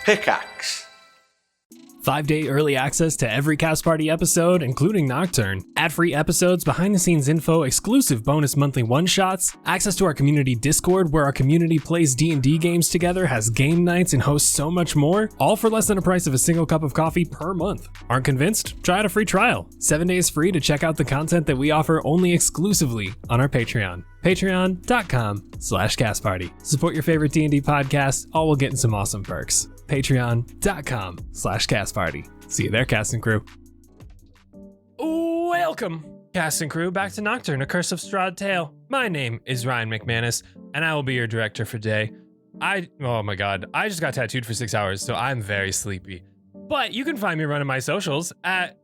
Pickaxe. 5-day early access to every Cast Party episode, including Nocturne, ad-free episodes, behind-the-scenes info, exclusive bonus monthly one-shots, access to our community Discord where our community plays D&D games together, has game nights, and hosts so much more, all for less than the price of a single cup of coffee per month. Aren't convinced? Try out a free trial. 7 days free to check out the content that we offer only exclusively on our Patreon. Patreon.com/castparty. Support your favorite D&D podcast, all while getting some awesome perks. Patreon.com/castparty. See you there, cast and crew. Welcome, cast and crew, back to Nocturne, A Curse of Strahd Tale. My name is Ryan McManus, and I will be your director for today. Oh my god, I just got tattooed for 6 hours, so I'm very sleepy. But you can find me running my socials at...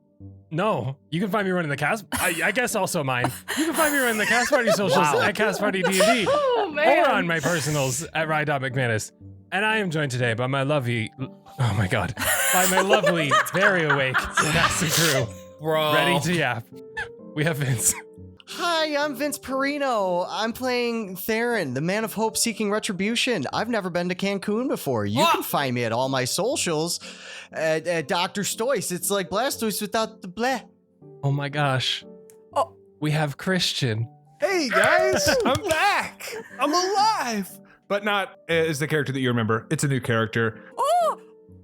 No, you can find me running the cast... I guess also mine. You can find me running the Cast Party socials at Cast Party D&D. Oh, man. Or on my personals at Ryan.McManus. And I am joined today by my lovely... Oh my god. By my lovely, very awake cast and crew. Bro. Ready to yap. We have Vince. Hi, I'm Vince Perino. I'm playing Theren, the man of hope seeking retribution. I've never been to Cancun before. You can find me at all my socials at Dr. Stoice. It's like Blastoise without the bleh. Oh my gosh. Oh. We have Christian. Hey guys, I'm back. I'm alive. But not as the character that you remember. It's a new character. Oh,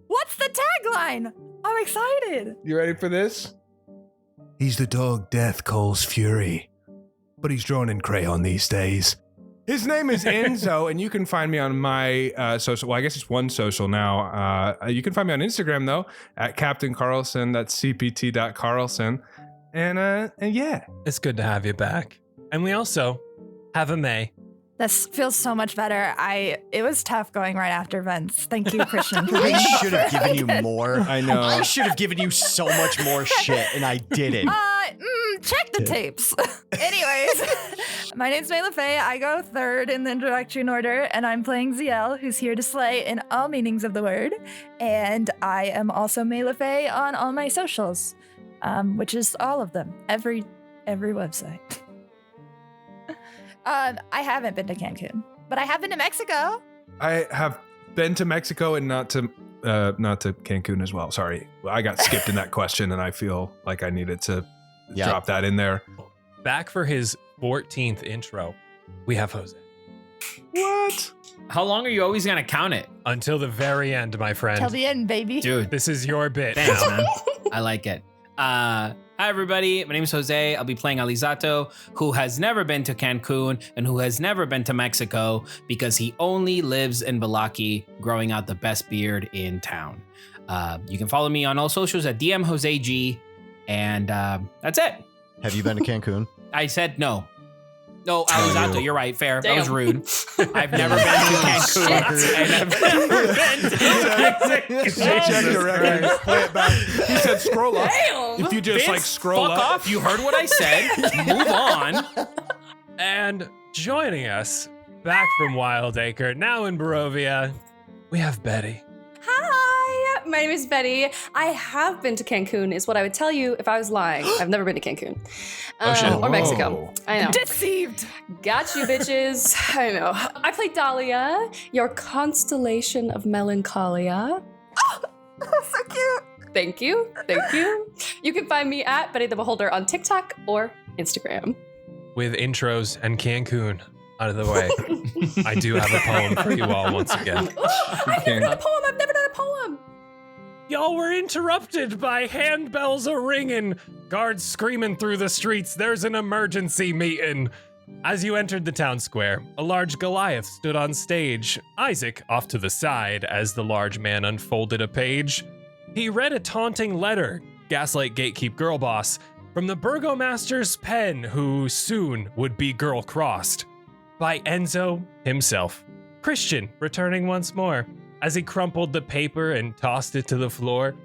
what's the tagline? I'm excited. You ready for this? He's the dog Death calls Fury, but he's drawn in crayon these days. His name is Enzo, and you can find me on my social. Well, I guess it's one social now. You can find me on Instagram, though, at Captain Carlson. That's cpt.carlson. And yeah. It's good to have you back. And we also have a May. This feels so much better. It was tough going right after Vince. Thank you, Christian, for being I should have given you more. I know. I should have given you so much more shit, and I didn't. Check the tapes. Anyways, my name's May LaFay. I go third in the introduction order, and I'm playing Zielle, who's here to slay in all meanings of the word. And I am also May LaFay on all my socials, which is all of them, every website. I haven't been to Cancun, but I have been to Mexico. I have been to Mexico and not to Cancun as well. Sorry. I got skipped in that question, and I feel like I needed to drop that in there. Back for his 14th intro, we have Jose. What? How long are you always going to count it? Until the very end, my friend. Till the end, baby. Dude, This is your bit thanks, now. man. I like it. Hi, everybody. My name is Jose. I'll be playing Alizzato, who has never been to Cancun and who has never been to Mexico because he only lives in Balaki, growing out the best beard in town. You can follow me on all socials at DMJoseG, and that's it. Have you been to Cancun? I said no. No, Alizzato, you're right. Fair. Damn. That was rude. I've never been to Cancun. And I've never been to Mexico. Check your record. Play it back. He said scroll up. Damn. If you just Vince, scroll fuck up. off. You heard what I said. Move on. And joining us, back from Wildacre, now in Barovia, we have Betty. Hi, my name is Betty. I have been to Cancun, is what I would tell you if I was lying. I've never been to Cancun. Or Mexico. I know. Deceived. Got you, bitches. I know. I play Dahlia, your constellation of melancholia. So cute. Thank you. Thank you. You can find me at Betty the Beholder on TikTok or Instagram. With intros and Cancun out of the way, I do have a poem for you all once again. I've never done a poem. I've never done a poem. Y'all were interrupted by handbells a-ringing, guards screaming through the streets, there's an emergency meeting. As you entered the town square, a large Goliath stood on stage, Isaac off to the side as the large man unfolded a page. He read a taunting letter, Gaslight Gatekeep Girl Boss, from the Burgomaster's pen, who soon would be girl-crossed, by Enzo himself. Christian returning once more. As he crumpled the paper and tossed it to the floor,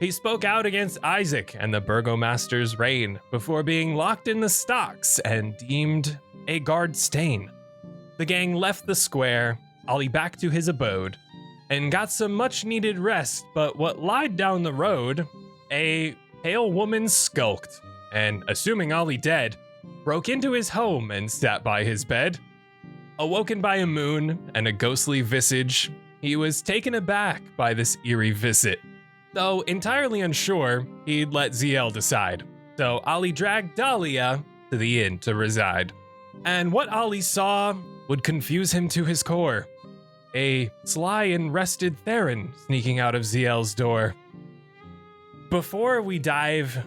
he spoke out against Isaac and the Burgomaster's reign before being locked in the stocks and deemed a guard stain. The gang left the square, Ollie back to his abode, and got some much-needed rest, but what lied down the road, a pale woman skulked, and, assuming Ollie dead, broke into his home and sat by his bed. Awoken by a moon and a ghostly visage, he was taken aback by this eerie visit. Though entirely unsure, he'd let Zielle decide. So Ollie dragged Dahlia to the inn to reside. And what Ollie saw would confuse him to his core. A sly and rested Theren sneaking out of Zielle's door. Before we dive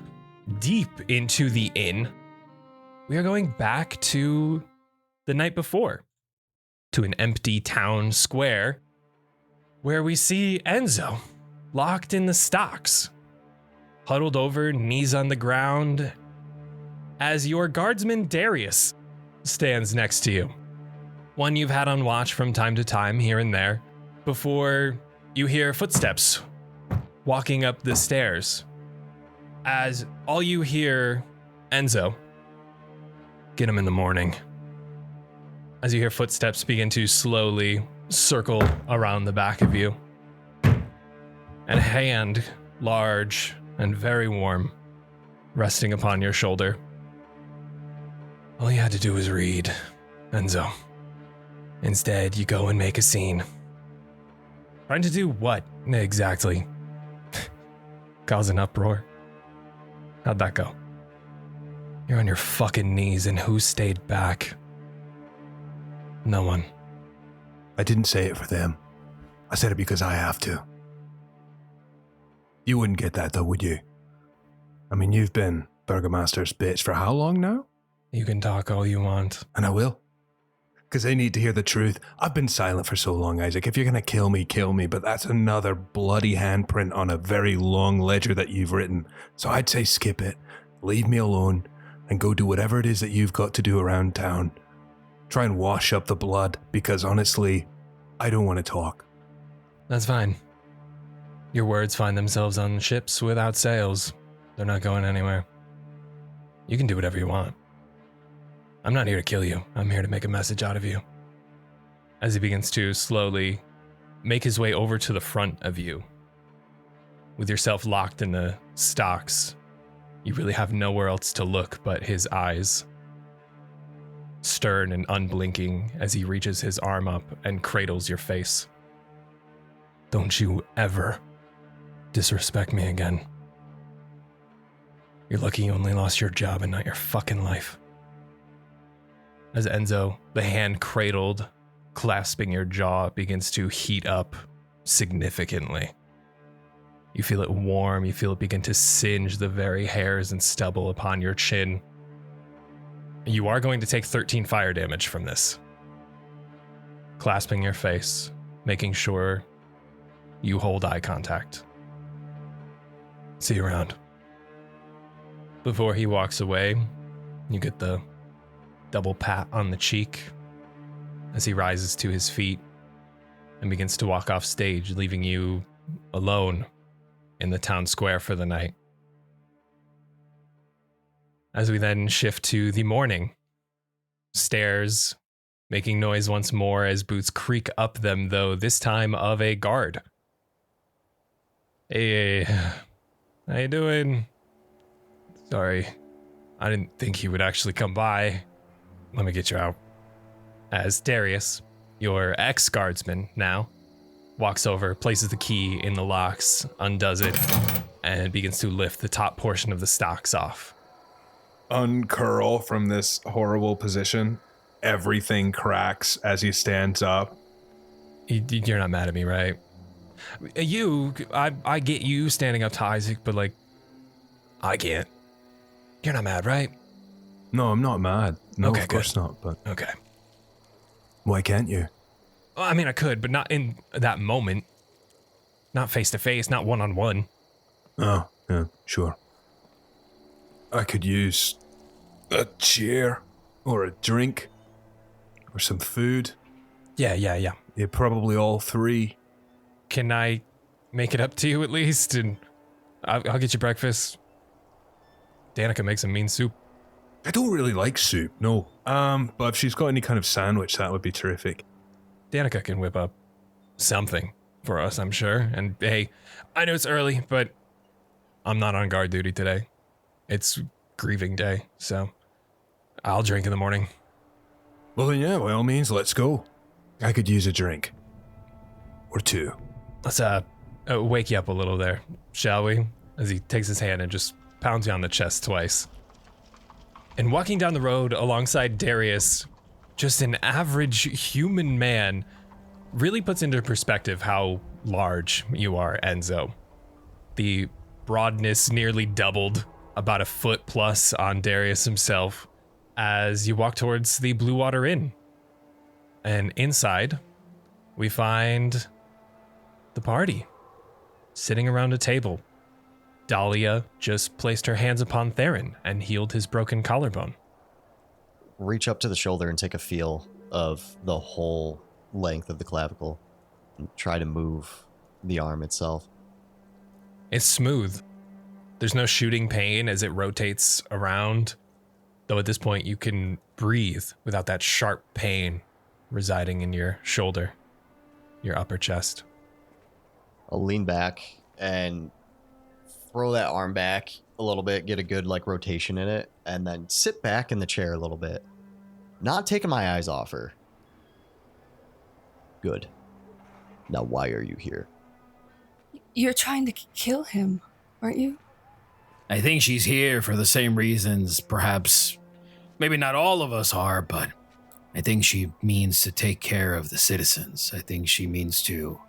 deep into the inn, we are going back to the night before, to an empty town square, where we see Enzo locked in the stocks, huddled over, knees on the ground, as your guardsman Darius stands next to you. One you've had on watch from time to time here and there, before you hear footsteps walking up the stairs. As all you hear, Enzo, get him in the morning. As you hear footsteps begin to slowly circle around the back of you. And a hand, large and very warm, resting upon your shoulder. All you had to do was read, Enzo. Instead, you go and make a scene. Trying to do what, exactly? Cause an uproar? How'd that go? You're on your fucking knees, and who stayed back? No one. I didn't say it for them. I said it because I have to. You wouldn't get that though, would you? I mean, you've been Burgomaster's bitch for how long now? You can talk all you want. And I will. Because they need to hear the truth. I've been silent for so long, Isaac. If you're going to kill me, but that's another bloody handprint on a very long ledger that you've written. So I'd say skip it, leave me alone, and go do whatever it is that you've got to do around town. Try and wash up the blood, because honestly, I don't want to talk. That's fine. Your words find themselves on ships without sails. They're not going anywhere. You can do whatever you want. I'm not here to kill you. I'm here to make a message out of you. As he begins to slowly make his way over to the front of you, with yourself locked in the stocks, you really have nowhere else to look but his eyes, stern and unblinking as he reaches his arm up and cradles your face. Don't you ever disrespect me again. You're lucky you only lost your job and not your fucking life. As Enzo, the hand cradled, clasping your jaw, begins to heat up significantly. You feel it warm, you feel it begin to singe the very hairs and stubble upon your chin. You are going to take 13 fire damage from this. Clasping your face, making sure you hold eye contact. See you around. Before he walks away, you get the double pat on the cheek as he rises to his feet and begins to walk off stage, leaving you alone in the town square for the night. As we then shift to the morning, stairs making noise once more as boots creak up them, though this time of a guard. Hey, how you doing? Sorry, I didn't think he would actually come by. Let me get you out. As Darius, your ex-guardsman now, walks over, places the key in the locks, undoes it, and begins to lift the top portion of the stocks off. Uncurl from this horrible position. Everything cracks as he stands up. You're not mad at me, right? I get you standing up to Isaac, but like, I can't. You're not mad, right? No, I'm not mad. No, Okay, of course not, but Okay. why can't you? Well, I mean, I could, but not in that moment. Not face to face, not one on one. Oh, yeah, sure. I could use a chair or a drink or some food. Yeah. Yeah, probably all three. Can I make it up to you at least? And I'll get you breakfast. Danica makes a mean soup. I don't really like soup, no. But if she's got any kind of sandwich, that would be terrific. Danica can whip up something for us, I'm sure. And hey, I know it's early, but I'm not on guard duty today. It's grieving day, so I'll drink in the morning. Well then, yeah, by all means, let's go. I could use a drink. or 2? Let's wake you up a little there, shall we? As he takes his hand and just pounds you on the chest twice. And walking down the road alongside Darius, just an average human man, really puts into perspective how large you are, Enzo. The broadness nearly doubled, about a foot plus on Darius himself, as you walk towards the Blue Water Inn. And inside, we find the party, sitting around a table. Dahlia just placed her hands upon Theren and healed his broken collarbone. Reach up to the shoulder and take a feel of the whole length of the clavicle and try to move the arm itself. It's smooth. There's no shooting pain as it rotates around, though at this point you can breathe without that sharp pain residing in your shoulder, your upper chest. I'll lean back and throw that arm back a little bit, get a good rotation in it, and then sit back in the chair a little bit. Not taking my eyes off her. Good. Now why are you here? You're trying to kill him, aren't you? I think she's here for the same reasons, perhaps. Maybe not all of us are, but I think she means to take care of the citizens. I think she means to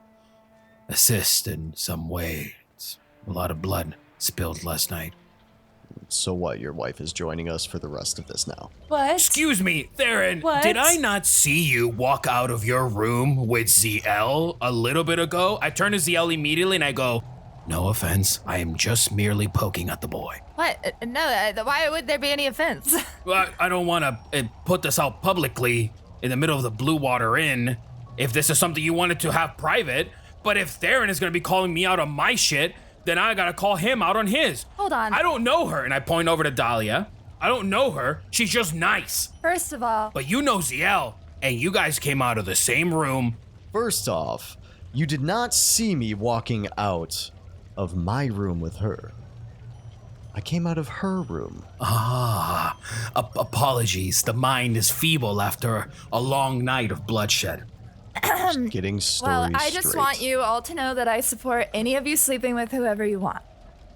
assist in some way. It's a lot of blood spilled last night. So what, your wife is joining us for the rest of this now? What? Excuse me, Theren, What? did I not see you walk out of your room with Zielle a little bit ago? I turn to Zielle immediately and I go, no offense, I am just merely poking at the boy. What? No, why would there be any offense? Well, I don't want to put this out publicly in the middle of the Blue Water Inn if this is something you wanted to have private, but if Theren is going to be calling me out on my shit, then I gotta call him out on his. Hold on. I don't know her, and I point over to Dahlia. I don't know her. She's just nice. First of all, But you know Zielle, and you guys came out of the same room. First off, you did not see me walking out of my room with her. I came out of her room. Apologies. The mind is feeble after a long night of bloodshed. Just getting stories I just straight. want you all to know that I support any of you sleeping with whoever you want.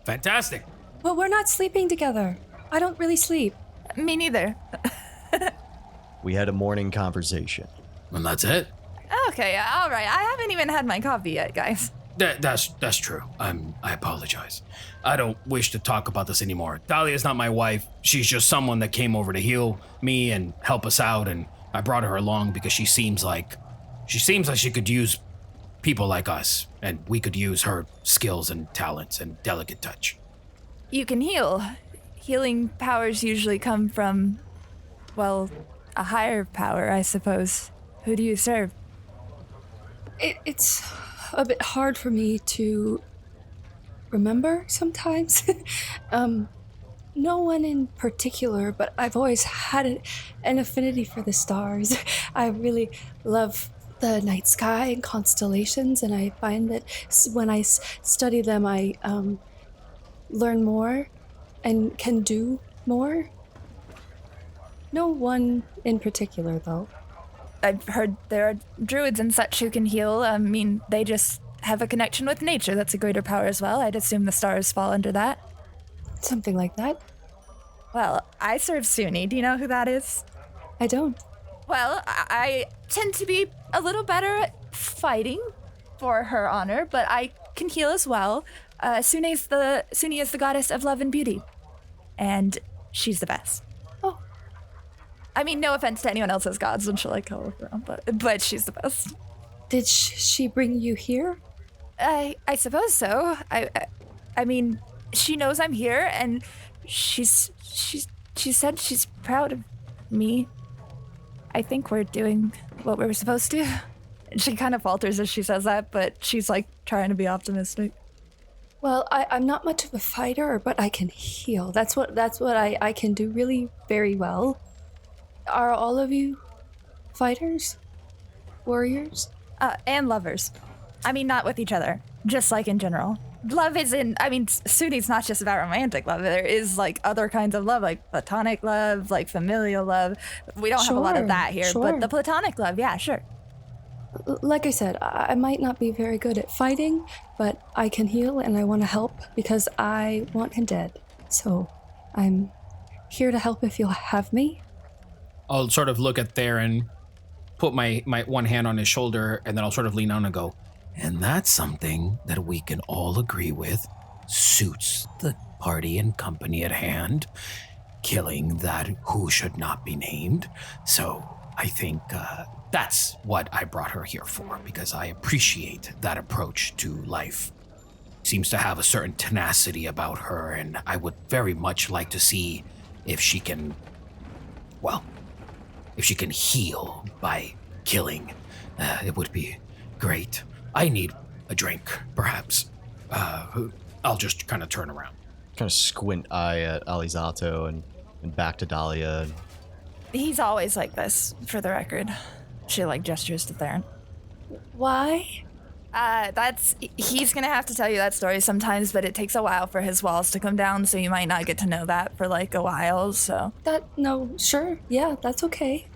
Fantastic. But we're not sleeping together. I don't really sleep. Me neither. We had a morning conversation. And that's it. Okay, all right. I haven't even had my coffee yet, guys. That's true. I apologize. I don't wish to talk about this anymore. Dahlia's not my wife. She's just someone that came over to heal me and help us out, and I brought her along because she seems like she could use people like us, and we could use her skills and talents and delicate touch. You can heal. Healing powers usually come from, well, a higher power, I suppose. Who do you serve? It's a bit hard for me to remember sometimes. No one in particular, but I've always had an affinity for the stars. I really love the night sky and constellations, and I find that when I study them, I learn more and can do more. No one in particular, though. I've heard there are druids and such who can heal. I mean, they just have a connection with nature. That's a greater power as well. I'd assume the stars fall under that. Something like that. Well, I serve Suni. Do you know who that is? I don't. Well, I tend to be a little better at fighting for her honor, but I can heal as well. Suni is the goddess of love and beauty, and she's the best. Oh. I mean, no offense to anyone else's gods and she'll call her around, but she's the best. Did she bring you here? I suppose so. I mean, she knows I'm here, and she said she's proud of me. I think we're doing what we're supposed to. She kind of falters as she says that, but she's trying to be optimistic. Well, I'm not much of a fighter, but I can heal. That's what I can do really very well. Are all of you fighters? Warriors? And lovers. I mean, not with each other, just in general. Love isn't, Suni's not just about romantic love. There is other kinds of love, platonic love, familial love. We don't have a lot of that here, sure. but the platonic love, yeah, sure. Like I said, I might not be very good at fighting, but I can heal and I want to help because I want him dead. So I'm here to help if you'll have me. I'll sort of look at Theren, put my one hand on his shoulder, and then I'll sort of lean on and go, and that's something that we can all agree with suits the party and company at hand, killing that who should not be named. So I think that's what I brought her here for, because I appreciate that approach to life. Seems to have a certain tenacity about her, and I would very much like to see if she can, well, if she can heal by killing. It would be great. I need a drink, perhaps. I'll just kind of turn around. Kind of squint eye at Alizzato and back to Dahlia. He's always like this, for the record. She like gestures to Theren. Why? He's gonna have to tell you that story sometimes, but it takes a while for his walls to come down, so you might not get to know that for like a while, so. Sure. Yeah, that's okay.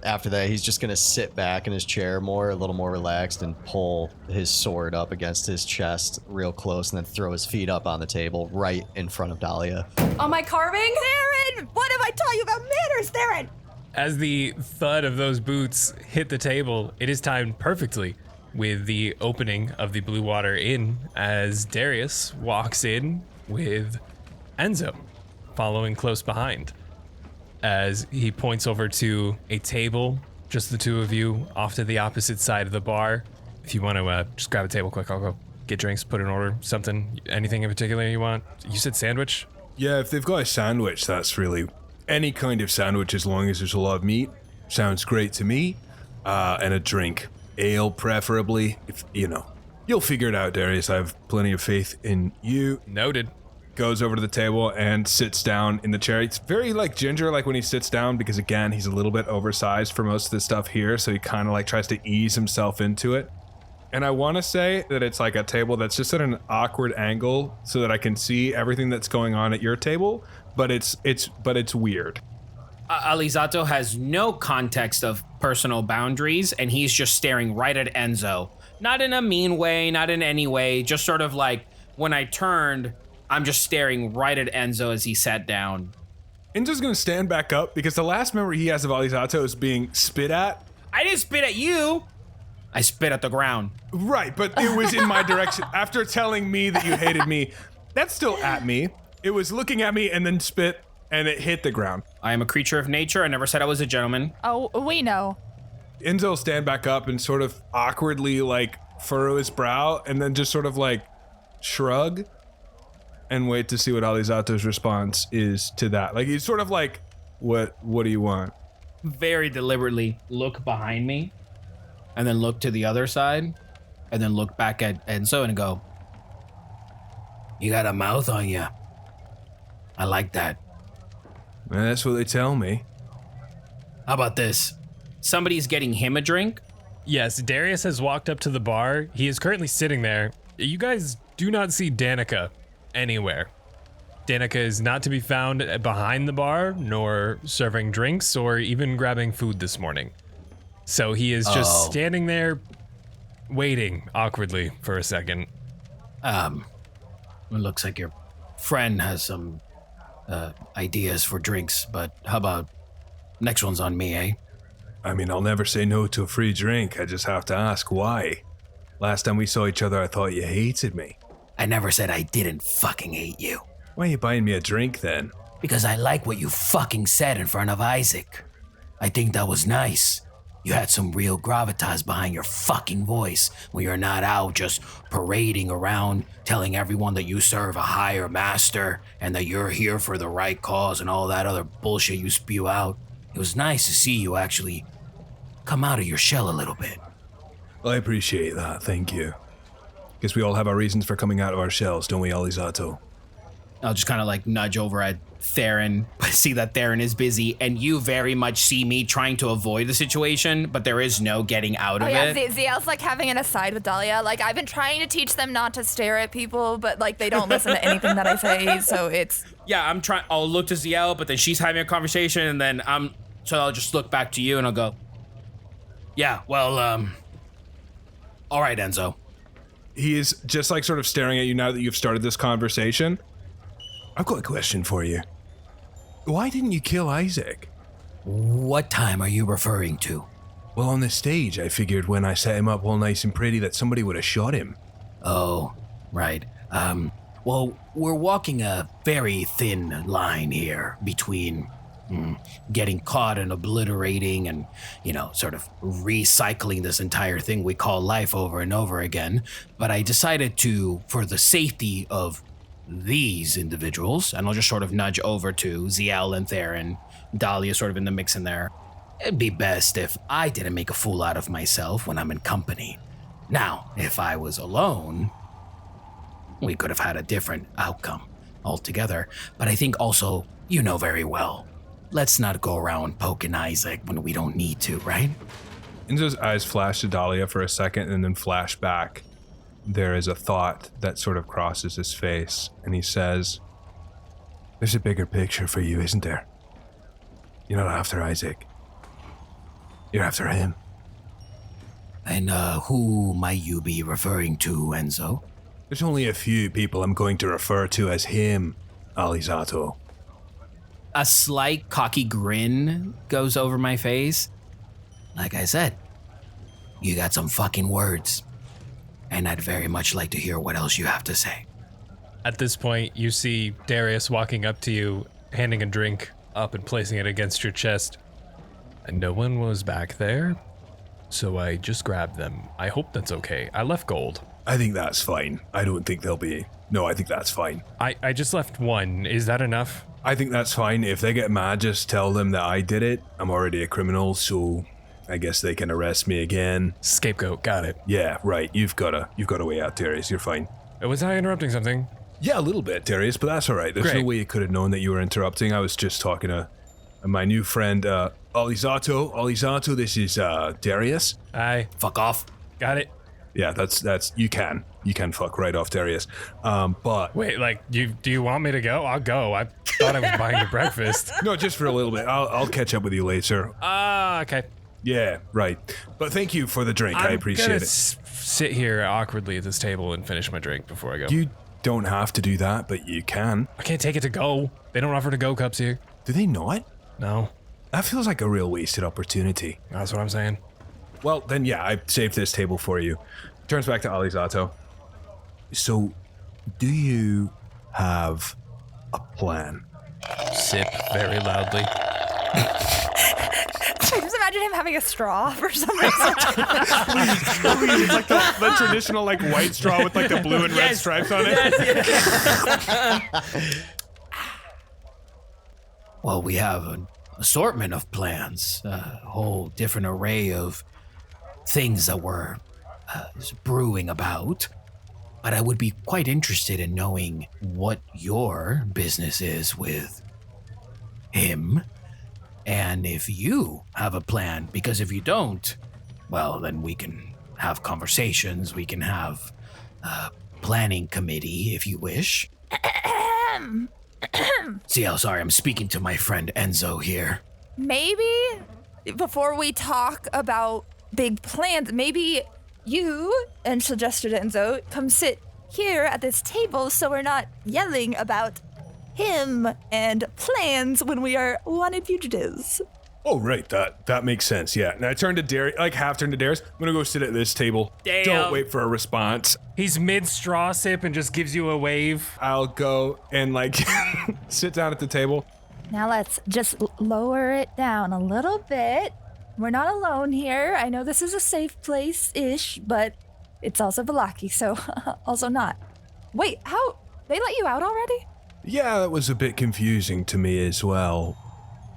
After that, he's just gonna sit back in his chair a little more relaxed, and pull his sword up against his chest real close, and then throw his feet up on the table right in front of Dahlia. On my carving? Theren! What have I taught you about manners, Theren? As the thud of those boots hit the table, it is timed perfectly with the opening of the Blue Water Inn as Darius walks in with Enzo following close behind. As he points over to a table, just the two of you off to the opposite side of the bar. If you want to just grab a table quick, I'll go get drinks, put in order, something, anything in particular you want. You said sandwich? Yeah, if they've got a sandwich, that's really any kind of sandwich as long as there's a lot of meat. Sounds great to me. And a drink. Ale, preferably. If you'll figure it out, Darius. I have plenty of faith in you. Noted. Goes over to the table and sits down in the chair. It's very like Ginger, like when he sits down, because again, he's a little bit oversized for most of the stuff here, so he kind of like tries to ease himself into it. And I want to say that it's like a table that's just at an awkward angle so that I can see everything that's going on at your table, but it's weird. Alizzato has no context of personal boundaries, and he's just staring right at Enzo. Not in a mean way, not in any way, just sort of like when I turned, I'm just staring right at Enzo as he sat down. Enzo's gonna stand back up because the last memory he has of Alizzato is being spit at. I didn't spit at you. I spit at the ground. Right, but it was in my direction. After telling me that you hated me, that's still at me. It was looking at me and then spit, and it hit the ground. I am a creature of nature. I never said I was a gentleman. Oh, we know. Enzo will stand back up and sort of awkwardly like furrow his brow and then just sort of like shrug and wait to see what Alizzato's response is to that. Like he's sort of like, what do you want? Very deliberately look behind me and then look to the other side and then look back at Enzo and go, you got a mouth on you. I like that. Man, that's what they tell me. How about this? Somebody's getting him a drink. Yes, Darius has walked up to the bar. He is currently sitting there. You guys do not see Danica anywhere. Danica is not to be found behind the bar, nor serving drinks, or even grabbing food this morning. So he is just standing there, waiting awkwardly for a second. It looks like your friend has some ideas for drinks, but how about next one's on me, eh? I mean, I'll never say no to a free drink. I just have to ask why. Last time we saw each other, I thought you hated me. I never said I didn't fucking hate you. Why are you buying me a drink then? Because I like what you fucking said in front of Isaac. I think that was nice. You had some real gravitas behind your fucking voice when you're not out just parading around telling everyone that you serve a higher master and that you're here for the right cause and all that other bullshit you spew out. It was nice to see you actually come out of your shell a little bit. I appreciate that, thank you. Guess we all have our reasons for coming out of our shells, don't we, Alizzato? I'll just kind of like nudge over at Theren, but see that Theren is busy, and you very much see me trying to avoid the situation, but there is no getting out of it. Zielle's like having an aside with Dahlia. Like, I've been trying to teach them not to stare at people, but like they don't listen to anything that I say, so it's... Yeah, I'll look to Zielle, but then she's having a conversation, and then so I'll just look back to you and I'll go, yeah, well, All right, Enzo. He is just like sort of staring at you now that you've started this conversation. I've got a question for you. Why didn't you kill Isaac? What time are you referring to? Well, on the stage, I figured when I set him up all nice and pretty that somebody would have shot him. Oh, right. Well, we're walking a very thin line here between getting caught and obliterating and, sort of recycling this entire thing we call life over and over again. But I decided to, for the safety of these individuals, and I'll just sort of nudge over to Zielle and Theren, Dahlia sort of in the mix in there, it'd be best if I didn't make a fool out of myself when I'm in company. Now, if I was alone, we could have had a different outcome altogether. But I think also, you know very well, let's not go around poking Isaac when we don't need to, right? Enzo's eyes flash to Dahlia for a second and then flash back. There is a thought that sort of crosses his face, and he says, There's a bigger picture for you, isn't there? You're not after Isaac. You're after him. And who might you be referring to, Enzo? There's only a few people I'm going to refer to as him, Alizzato. A slight cocky grin goes over my face. Like I said, you got some fucking words. And I'd very much like to hear what else you have to say. At this point, you see Darius walking up to you, handing a drink up and placing it against your chest. And no one was back there, so I just grabbed them. I hope that's okay. I left gold. I think that's fine. I don't think they'll be... No, I think that's fine. I just left one. Is that enough? I think that's fine. If they get mad, just tell them that I did it. I'm already a criminal, so I guess they can arrest me again. Scapegoat, got it. Yeah, right. You've got a way out, Darius. You're fine. Was I interrupting something? Yeah, a little bit, Darius, but that's all right. There's Great. no way you could have known that you were interrupting. I was just talking to my new friend, Alizzato. Alizzato, this is Darius. Aye. Fuck off. Got it. Yeah, that's you can fuck right off, Darius. But Wait, do you want me to go? I'll go. I thought I was buying you breakfast. no, just for a little bit. I'll catch up with you later. Okay. Yeah, right. But thank you for the drink. I appreciate gonna it. Sit here awkwardly at this table and finish my drink before I go. You don't have to do that, but you can. I can't take it to go. They don't offer to go cups here. Do they not? No. That feels like a real wasted opportunity. That's what I'm saying. Well, then yeah, I saved this table for you. turns back to Alizzato. So, do you have a plan? Sip very loudly. I just imagine him having a straw for some reason. Please, like the traditional like white straw with like the blue and red stripes on it. Well, we have an assortment of plans, a whole different array of things that we're brewing about. But I would be quite interested in knowing what your business is with him. And if you have a plan, because if you don't, well, then we can have conversations. We can have a planning committee if you wish. Zielle, sorry, I'm speaking to my friend Enzo here. Maybe before we talk about big plans, maybe you, and suggested Enzo, come sit here at this table so we're not yelling about him and plans when we are wanted fugitives. Oh, right. That makes sense. Yeah. And I turned to Darius, like half turned to Darius. I'm going to go sit at this table. Damn. Don't wait for a response. He's mid-straw sip and just gives you a wave. I'll go and like sit down at the table. Now let's just lower it down a little bit. We're not alone here. I know this is a safe place-ish, but it's also Vallaki, so also not. Wait, how? They let you out already? Yeah, that was a bit confusing to me as well.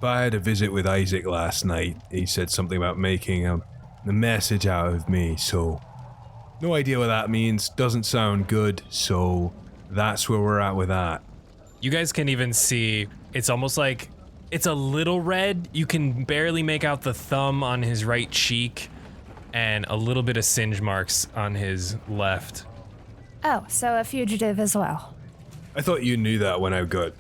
But I had a visit with Isaac last night. He said something about making a message out of me, so no idea what that means. Doesn't sound good, so that's where we're at with that. You guys can even see, it's almost like it's a little red. You can barely make out the thumb on his right cheek and a little bit of singe marks on his left. Oh, so a fugitive as well. I thought you knew that when I got,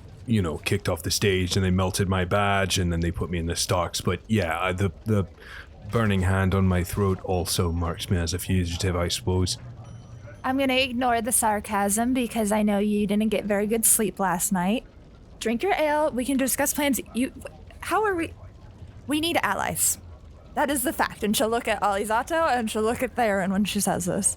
kicked off the stage and they melted my badge and then they put me in the stocks. But yeah, the burning hand on my throat also marks me as a fugitive, I suppose. I'm gonna ignore the sarcasm because I know you didn't get very good sleep last night. Drink your ale. We can discuss plans. We need allies. That is the fact. And she'll look at Alizzato and she'll look at Theren when she says this.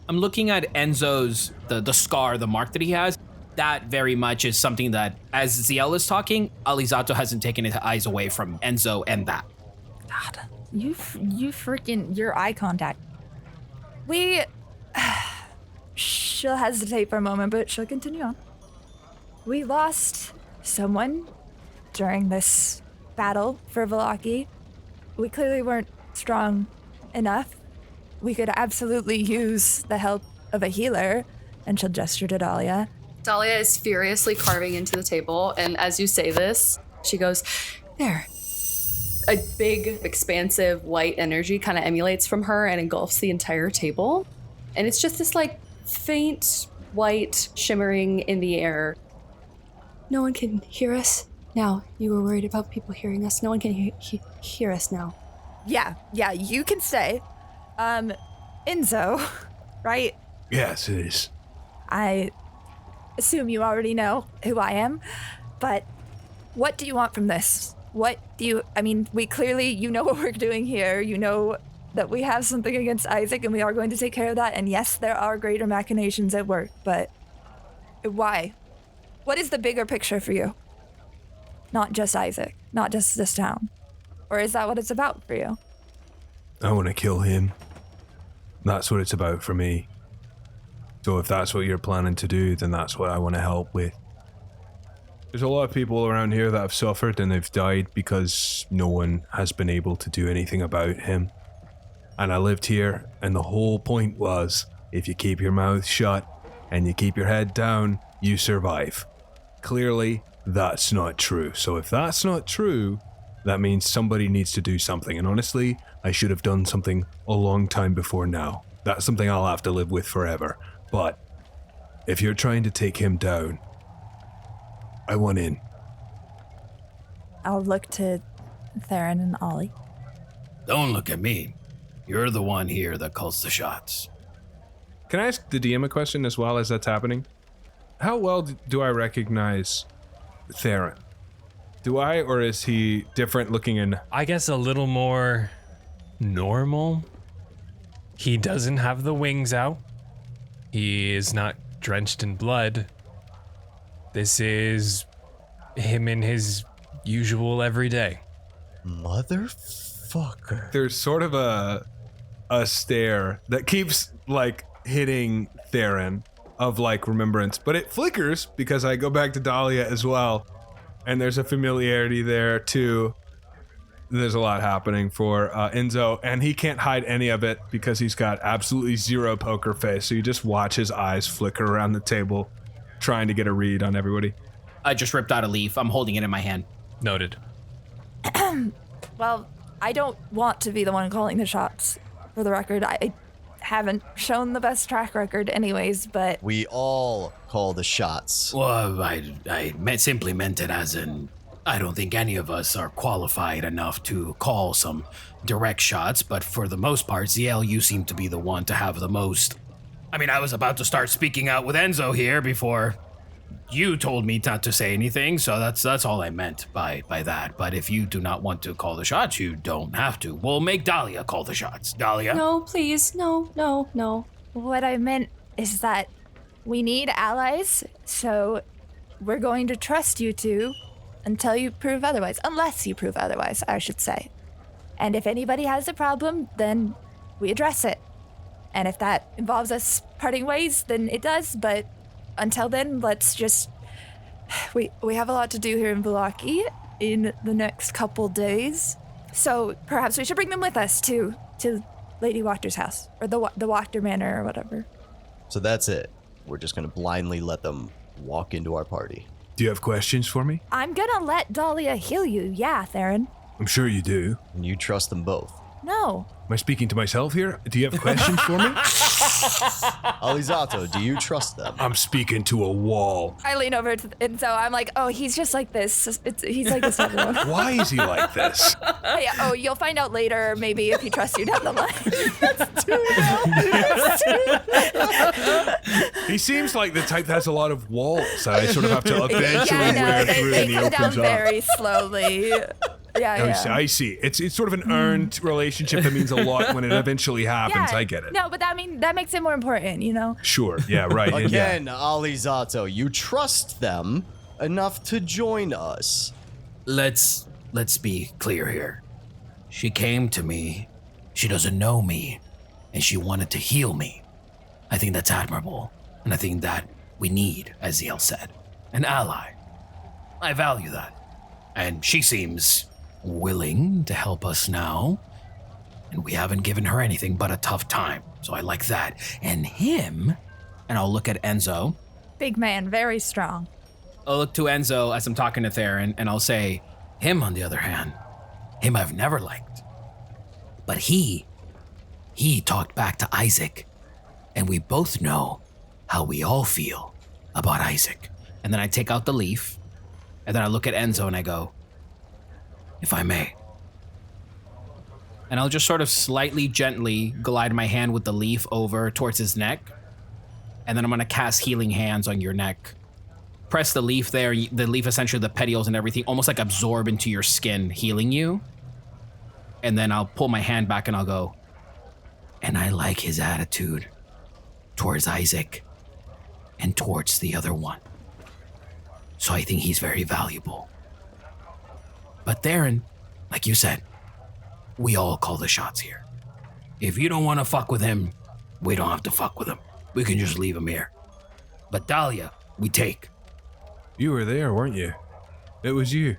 I'm looking at Enzo's, the scar, the mark that he has. That very much is something that, as Zielle is talking, Alizzato hasn't taken his eyes away from Enzo and that. God, you freaking, your eye contact. She'll hesitate for a moment, but she'll continue on. We lost someone during this battle for Vallaki. We clearly weren't strong enough. We could absolutely use the help of a healer. And she'll gesture to Dahlia. Dahlia is furiously carving into the table, and as you say this, she goes, there. A big, expansive, white energy kind of emulates from her and engulfs the entire table. And it's just this, like, faint white shimmering in the air. No one can hear us now. You were worried about people hearing us. No one can hear us now. Yeah, you can stay. Enzo, right? Yes, it is. I assume you already know who I am, but what do you want from this? We clearly, you know what we're doing here. You know that we have something against Isaac and we are going to take care of that. And yes, there are greater machinations at work, but why? What is the bigger picture for you? Not just Isaac, not just this town. Or is that what it's about for you? I want to kill him. That's what it's about for me. So if that's what you're planning to do, then that's what I want to help with. There's a lot of people around here that have suffered and they've died because no one has been able to do anything about him. And I lived here, and the whole point was, if you keep your mouth shut and you keep your head down, you survive. Clearly, that's not true. So if that's not true, that means somebody needs to do something. And honestly, I should have done something a long time before now. That's something I'll have to live with forever. But if you're trying to take him down, I want in. I'll look to Theren and Ollie. Don't look at me. You're the one here that calls the shots. Can I ask the DM a question as well as that's happening? How well do I recognize Theren? Do I, or is he different looking and... I guess a little more normal. He doesn't have the wings out. He is not drenched in blood. This is him in his usual everyday. Motherfucker. There's sort of a stare that keeps, like, hitting Theren of, like, remembrance. But it flickers because I go back to Dahlia as well. And there's a familiarity there, too. There's a lot happening for Enzo, and he can't hide any of it because he's got absolutely zero poker face. So you just watch his eyes flicker around the table, trying to get a read on everybody. I just ripped out a leaf. I'm holding it in my hand. Noted. Well, I don't want to be the one calling the shots, for the record. I haven't shown the best track record anyways, but... We all call the shots. Well, I simply meant it as in, I don't think any of us are qualified enough to call some direct shots, but for the most part, Zielle, you seem to be the one to have the most. I mean, I was about to start speaking out with Enzo here before you told me not to say anything, so that's all I meant by that. But if you do not want to call the shots, you don't have to. We'll make Dahlia call the shots. Dahlia? No, please. No. What I meant is that we need allies, so we're going to trust you two until you prove otherwise. Unless you prove otherwise, I should say. And if anybody has a problem, then we address it. And if that involves us parting ways, then it does, but until then, let's just... We have a lot to do here in Vallaki in the next couple days. So perhaps we should bring them with us to Lady Wachter's house, or the Wachter Manor, or whatever. So that's it. We're just gonna blindly let them walk into our party. Do you have questions for me? I'm gonna let Dahlia heal you, yeah, Theren. I'm sure you do. And you trust them both. No. Am I speaking to myself here? Do you have questions for me? Alizzato, do you trust them? I'm speaking to a wall. I lean over to, and so I'm like, oh, he's just like this. He's like this, everyone. Why is he like this? Hey, oh, you'll find out later, maybe if he trusts you down the line. He seems like the type that has a lot of walls that I sort of have to eventually Yeah, I know. wear They, through, they and he come down opens up. very slowly. Yeah. I see. It's sort of an earned relationship that means a lot when it eventually happens. Yeah. I get it. No, but that makes it more important, you know? Sure. Yeah, right. and yeah. Again, Alizzato, you trust them enough to join us. Let's be clear here. She came to me. She doesn't know me, and she wanted to heal me. I think that's admirable, and I think that we need, as Zielle said, an ally. I value that, and she seems willing to help us now, and we haven't given her anything but a tough time, so I like that. And him, and I'll look at Enzo. Big man, very strong. I'll look to Enzo as I'm talking to Theren, and I'll say, Him, on the other hand, him I've never liked. But he talked back to Isaac, and we both know how we all feel about Isaac. and then I take out the leaf, and then I look at Enzo and I go, if I may. And I'll just sort of slightly gently glide my hand with the leaf over towards his neck. And then I'm going to cast Healing Hands on your neck. Press the leaf there. The leaf, essentially the petioles and everything, almost like absorb into your skin, healing you. And then I'll pull my hand back and I'll go, And I like his attitude towards Isaac and towards the other one. So I think he's very valuable. But Theren, like you said, we all call the shots here. If you don't want to fuck with him, we don't have to fuck with him. We can just leave him here. But Dahlia, we take. You were there, weren't you? It was you.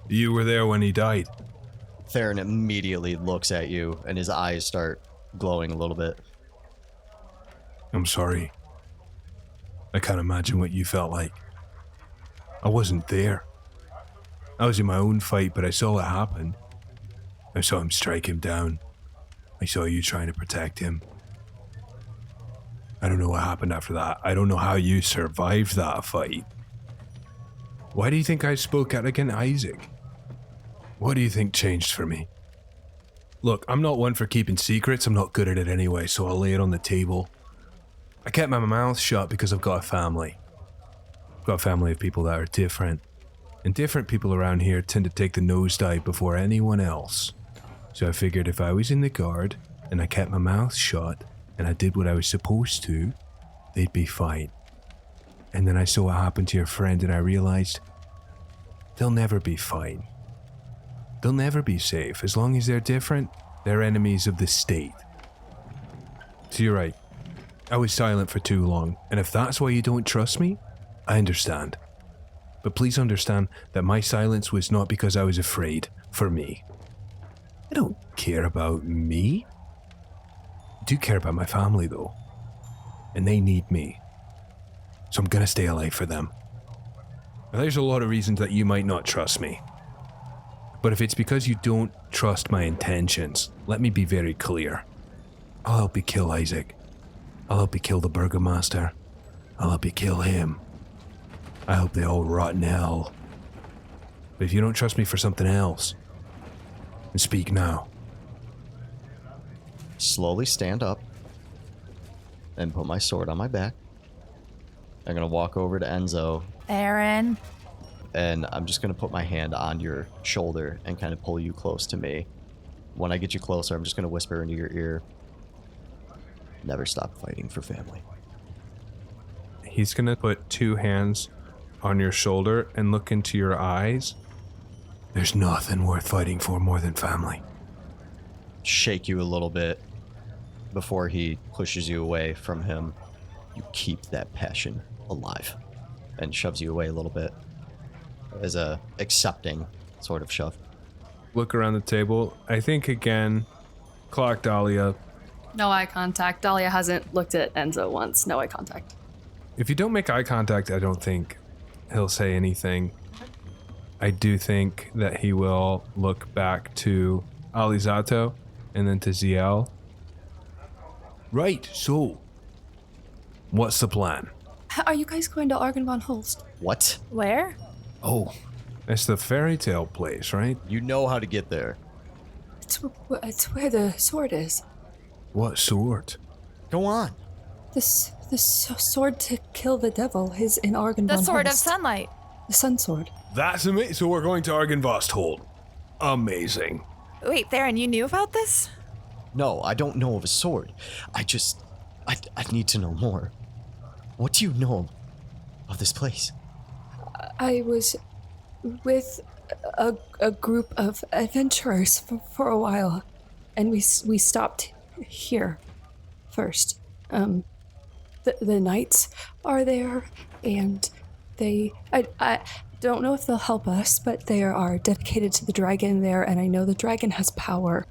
You were there when he died. Theren immediately looks at you, and his eyes start glowing a little bit. I'm sorry. I can't imagine what you felt like. I wasn't there. I was in my own fight, but I saw what happened. I saw him strike him down. I saw you trying to protect him. I don't know what happened after that. I don't know how you survived that fight. Why do you think I spoke out against Isaac? What do you think changed for me? Look, I'm not one for keeping secrets. I'm not good at it anyway, so I'll lay it on the table. I kept my mouth shut because I've got a family. I've got a family of people that are different. And different people around here tend to take the nosedive before anyone else. So I figured if I was in the guard and I kept my mouth shut and I did what I was supposed to, they'd be fine. And then I saw what happened to your friend and I realized they'll never be fine. They'll never be safe. As long as they're different, they're enemies of the state. So you're right. I was silent for too long, and if that's why you don't trust me, I understand. But please understand that my silence was not because I was afraid for me. I don't care about me. I do care about my family, though. And they need me. So I'm gonna stay alive for them. Now, there's a lot of reasons that you might not trust me. But if it's because you don't trust my intentions, let me be very clear. I'll help you kill Isaac. I'll help you kill the Burgomaster. I'll help you kill him. I hope they all rot in hell. But if you don't trust me for something else, then speak now. Slowly stand up and put my sword on my back. I'm going to walk over to Enzo, Theren. and I'm just going to put my hand on your shoulder and kind of pull you close to me. When I get you closer, I'm just going to whisper into your ear, never stop fighting for family. He's gonna put two hands on your shoulder and look into your eyes. There's nothing worth fighting for more than family. Shake you a little bit before he pushes you away from him. You keep that passion alive, and shoves you away a little bit as a accepting sort of shove. Look around the table. I think again, clock Dahlia. No eye contact. Dahlia hasn't looked at Enzo once. No eye contact. If you don't make eye contact, I don't think he'll say anything. I do think that he will look back to Alizzato and then to Zielle. Right, so what's the plan? Are you guys going to Argon von Holst? What? Where? Oh, It's the fairy tale place, right? You know how to get there. It's where the sword is. What sort? Go on. The sword to kill the devil is in Argon The von Sword of Holst. Sunlight. The sun sword. That's amazing. So we're going to Argenvosthold. Amazing. Wait, Theren, you knew about this? No, I don't know of a sword. I need to know more. What do you know of this place? I was with a group of adventurers for a while, and we stopped here first. The knights are there, and I don't know if they'll help us, but they are dedicated to the dragon there, and I know the dragon has power.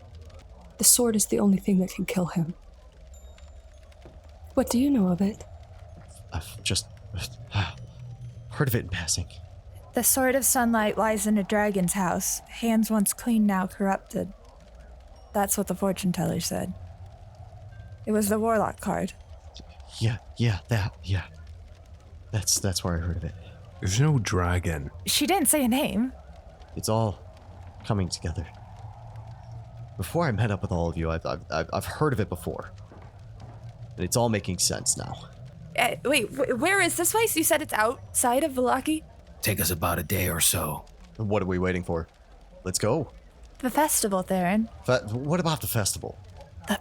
The sword is the only thing that can kill him. What do you know of it? I've just heard of it in passing. The Sword of Sunlight lies in a dragon's house. Hands once clean, now corrupted. That's what the fortune teller said. It was the warlock card. Yeah. That's where I heard of it. There's no dragon. She didn't say a name. It's all coming together. Before I met up with all of you, I've heard of it before, and it's all making sense now. Wait, where is this place? You said it's outside of Vallaki? take us about a day or so. What are we waiting for? Let's go. The festival, Theren. What about the festival? The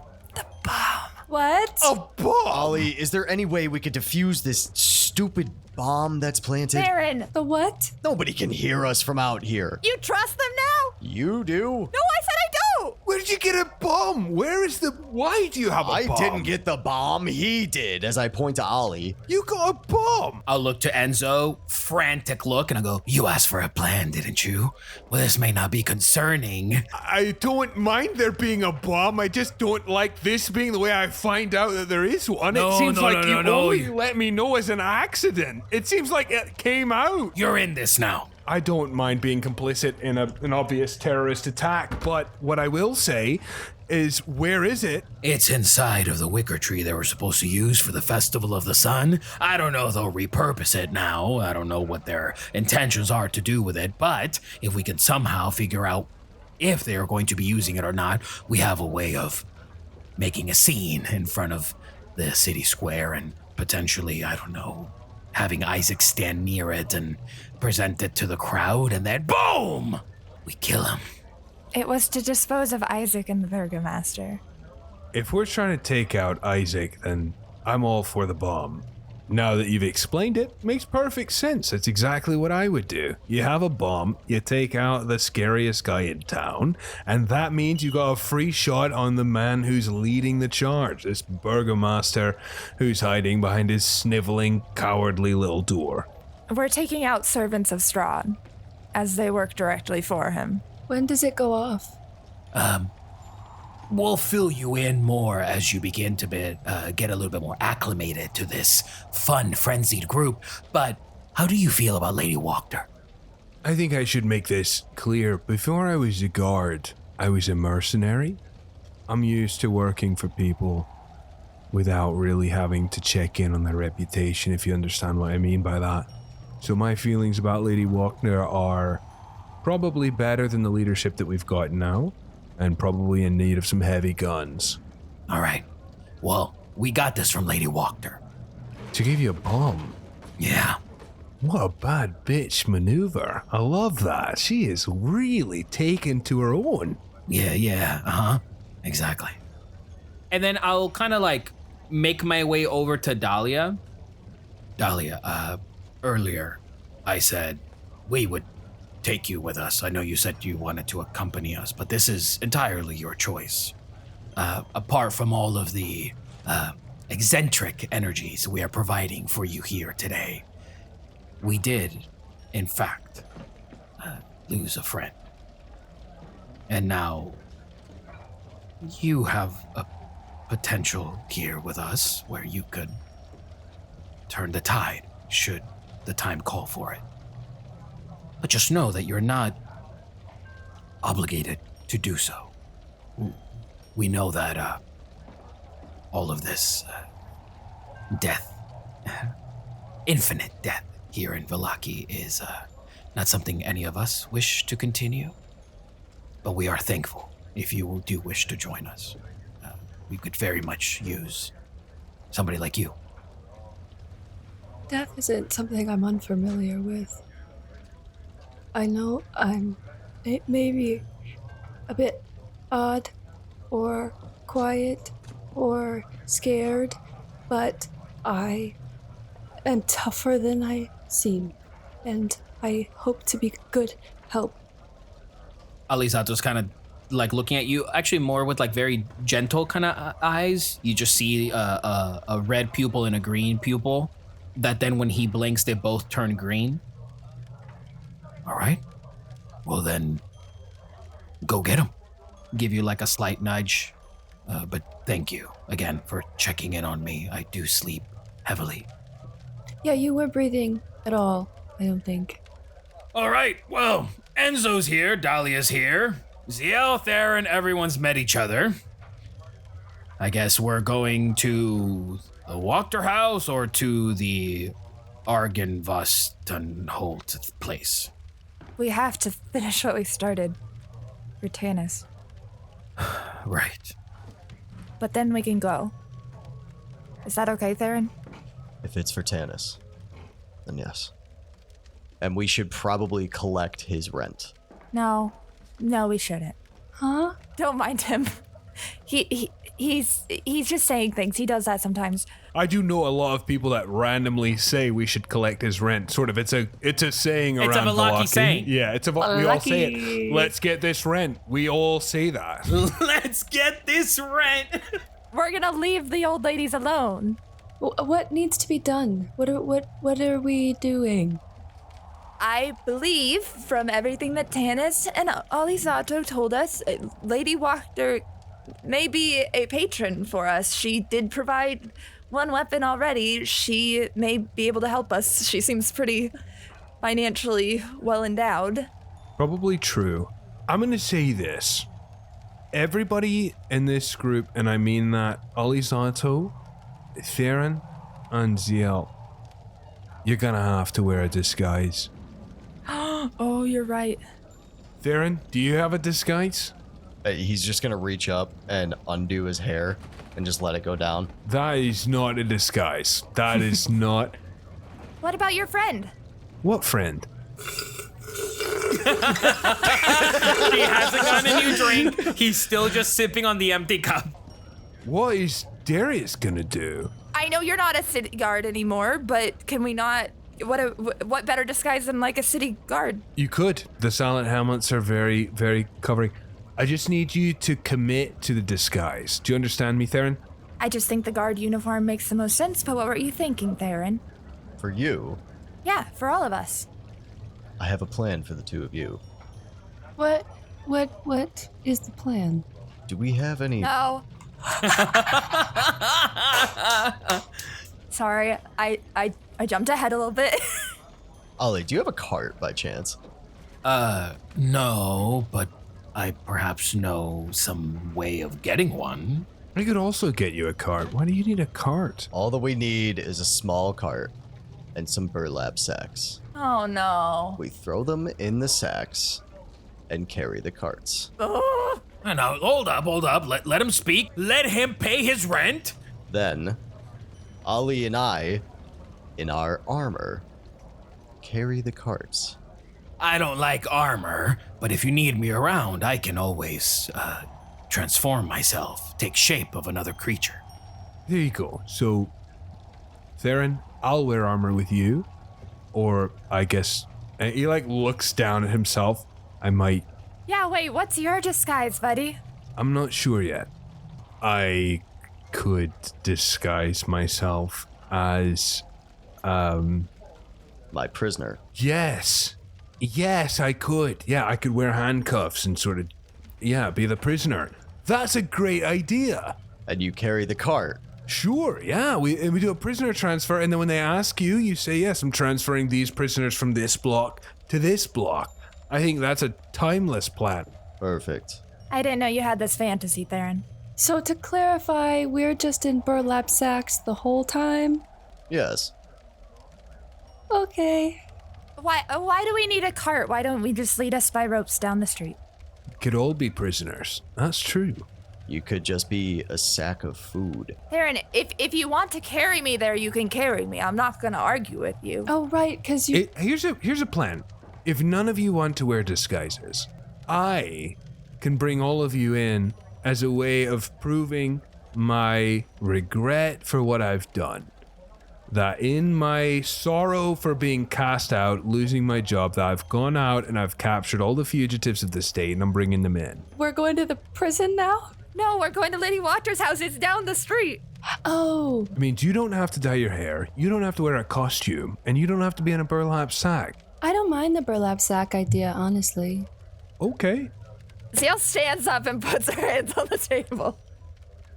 bomb. What? Oh, Ollie, is there any way we could defuse this stupid bomb that's planted? Theren! The what? Nobody can hear us from out here. You trust them now? You do? No, I said I don't! Where did you get a bomb? Why do you have a bomb? I didn't get the bomb, he did, as I point to Ollie. You got a bomb! I'll look to Enzo, frantic look, and I'll go, "You asked for a plan, didn't you? Well, this may not be concerning." I don't mind there being a bomb. I just don't like this being the way I find out that there is one. No, it seems no, like no, you no, only no. let me know as an accident. It seems like it came out. You're in this now. I don't mind being complicit in an obvious terrorist attack, but what I will say is, where is it? It's inside of the wicker tree they were supposed to use for the Festival of the Sun. I don't know if they'll repurpose it now. I don't know what their intentions are to do with it, but if we can somehow figure out if they are going to be using it or not, we have a way of making a scene in front of the city square and potentially, I don't know, having Isaac stand near it and present it to the crowd, and then boom! We kill him. It was to dispose of Isaac and the Burgomaster. If we're trying to take out Isaac, then I'm all for the bomb. Now that you've explained it, makes perfect sense. It's exactly what I would do. You have a bomb, you take out the scariest guy in town, and that means you got a free shot on the man who's leading the charge, this Burgomaster who's hiding behind his sniveling, cowardly little door. We're taking out servants of Strahd, as they work directly for him. When does it go off? We'll fill you in more as you begin to get a little bit more acclimated to this fun, frenzied group. But how do you feel about Lady Wachter? I think I should make this clear. Before I was a guard, I was a mercenary. I'm used to working for people without really having to check in on their reputation, if you understand what I mean by that. So my feelings about Lady Wachter are probably better than the leadership that we've got now, and probably in need of some heavy guns. All right. Well, we got this from Lady Wachter. To give you a bomb? Yeah. What a bad bitch maneuver. I love that. She is really taken to her own. Yeah. Uh-huh. Exactly. And then I'll kind of like make my way over to Dahlia. Dahlia, earlier I said we would take you with us. I know you said you wanted to accompany us, but this is entirely your choice. Apart from all of the eccentric energies we are providing for you here today, we did, in fact, lose a friend. And now you have a potential here with us where you could turn the tide should the time call for it. But just know that you're not obligated to do so. We know that all of this death, infinite death here in Vallaki is not something any of us wish to continue. But we are thankful if you do wish to join us. We could very much use somebody like you. Death isn't something I'm unfamiliar with. I know I'm maybe a bit odd or quiet or scared, but I am tougher than I seem, and I hope to be good help. Alizato's kind of like looking at you, actually more with like very gentle kind of eyes. You just see a red pupil and a green pupil that then when he blinks, they both turn green. All right. Well then, go get him. Give you like a slight nudge. But thank you again for checking in on me. I do sleep heavily. Yeah, you weren't breathing at all, I don't think. All right, well, Enzo's here, Dahlia's here. Zielle, Theren, everyone's met each other. I guess we're going to the Wachter house or to the Argenvostenholt place. We have to finish what we started. For Tannis. Right. But then we can go. Is that okay, Theren? If it's for Tannis, then yes. And we should probably collect his rent. No, we shouldn't. Huh? Don't mind him. He's just saying things. He does that sometimes. I do know a lot of people that randomly say we should collect his rent. Sort of, it's a saying around It's a Vallaki saying. Yeah, we all say it. Let's get this rent. We all say that. Let's get this rent. We're gonna leave the old ladies alone. What needs to be done? What are we doing? I believe from everything that Tannis and Alizzato told us, Lady Wachter may be a patron for us. She did provide one weapon already. She may be able to help us. She seems pretty financially well endowed. Probably true. I'm going to say this. Everybody in this group, and I mean that, Alizzato, Theren, and Zielle, you're going to have to wear a disguise. Oh, you're right. Theren, do you have a disguise? He's just gonna reach up and undo his hair and just let it go down. That is not a disguise. That is not... What about your friend? What friend? He hasn't gotten a new drink. He's still just sipping on the empty cup. What is Darius gonna do? I know you're not a city guard anymore, but can we not... What better disguise than like a city guard? You could. The silent helmets are very, very covering. I just need you to commit to the disguise. Do you understand me, Theren? I just think the guard uniform makes the most sense, but what were you thinking, Theren? For you, Yeah, for all of us. I have a plan for the two of you. What is the plan? Do we have any... No. Sorry, I jumped ahead a little bit. Ollie, do you have a cart by chance? No, but I perhaps know some way of getting one. I could also get you a cart. Why do you need a cart? All that we need is a small cart and some burlap sacks. Oh no. We throw them in the sacks and carry the carts. Oh. Now, hold up. Let him speak. Let him pay his rent. Then, Ollie and I, in our armor, carry the carts. I don't like armor, but if you need me around, I can always transform myself, take shape of another creature. There you go. So, Theren, I'll wear armor with you. Or, I guess, and he like looks down at himself. I might. Yeah, wait, what's your disguise, buddy? I'm not sure yet. I could disguise myself as, My prisoner. Yes, I could. Yeah, I could wear handcuffs and sort of, be the prisoner. That's a great idea. And you carry the cart. Sure, yeah. We do a prisoner transfer, and then when they ask you, you say, yes, I'm transferring these prisoners from this block to this block. I think that's a timeless plan. Perfect. I didn't know you had this fantasy, Theren. So to clarify, we're just in burlap sacks the whole time? Yes. Okay. Why do we need a cart? Why don't we just lead us by ropes down the street? Could all be prisoners. That's true. You could just be a sack of food. Theren, if you want to carry me there, you can carry me. I'm not gonna argue with you. Oh, right, because you... Here's a plan. If none of you want to wear disguises, I can bring all of you in as a way of proving my regret for what I've done. That in my sorrow for being cast out, losing my job, that I've gone out and I've captured all the fugitives of the state and I'm bringing them in. We're going to the prison now? No, we're going to Lady Water's house. It's down the street. Oh. It means you don't have to dye your hair, you don't have to wear a costume, and you don't have to be in a burlap sack. I don't mind the burlap sack idea, honestly. Okay. Zielle stands up and puts her hands on the table.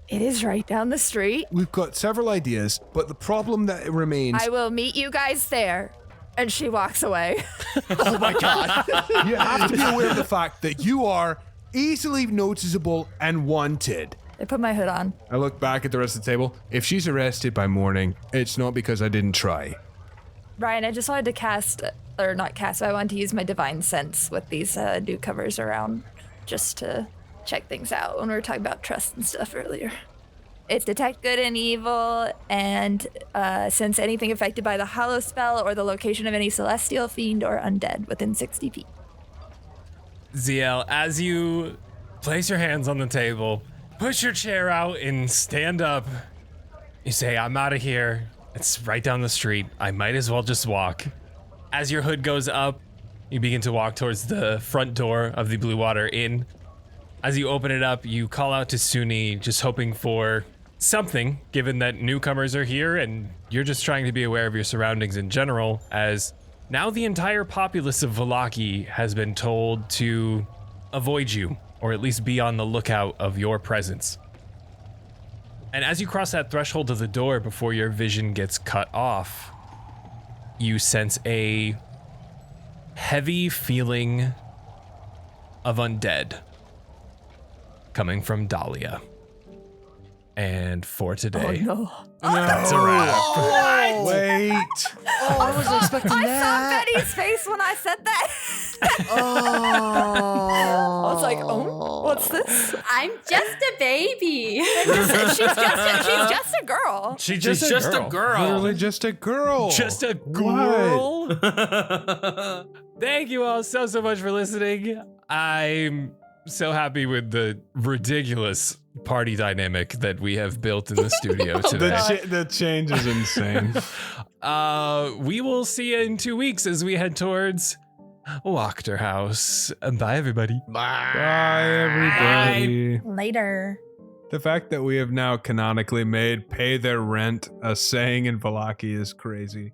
It is right down the street. We've got several ideas, but the problem that remains... I will meet you guys there. And she walks away. Oh my god. You have to be aware of the fact that you are easily noticeable and wanted. I put my hood on. I look back at the rest of the table. If she's arrested by morning, it's not because I didn't try. Ryan, I just wanted to cast, or not cast, but I wanted to use my divine sense with these newcomers around just to check things out when we were talking about trust and stuff earlier. It's detect good and evil, and sense anything affected by the hollow spell or the location of any celestial fiend or undead within 60 feet. Zielle, as you place your hands on the table, push your chair out and stand up, you say, I'm out of here. It's right down the street. I might as well just walk. As your hood goes up, you begin to walk towards the front door of the Blue Water Inn. As you open it up, you call out to Suni, just hoping for something, given that newcomers are here and you're just trying to be aware of your surroundings in general, as now the entire populace of Vallaki has been told to avoid you, or at least be on the lookout of your presence. And as you cross that threshold of the door before your vision gets cut off, you sense a heavy feeling of undead coming from Dahlia. And for today, that's a wrap. Wait. Oh, I wasn't expecting I that. saw Betty's face when I said that. Oh. I was like, oh, what's this? I'm just a baby. She's just a girl. She's She's just a girl. Literally just a girl. Just a girl. Thank you all so much for listening. I'm so happy with the ridiculous party dynamic that we have built in the studio today. The change is insane. We will see you in 2 weeks as we head towards Wachter House. Bye, everybody. Bye, everybody. Later. The fact that we have now canonically made pay their rent a saying in Vallaki is crazy.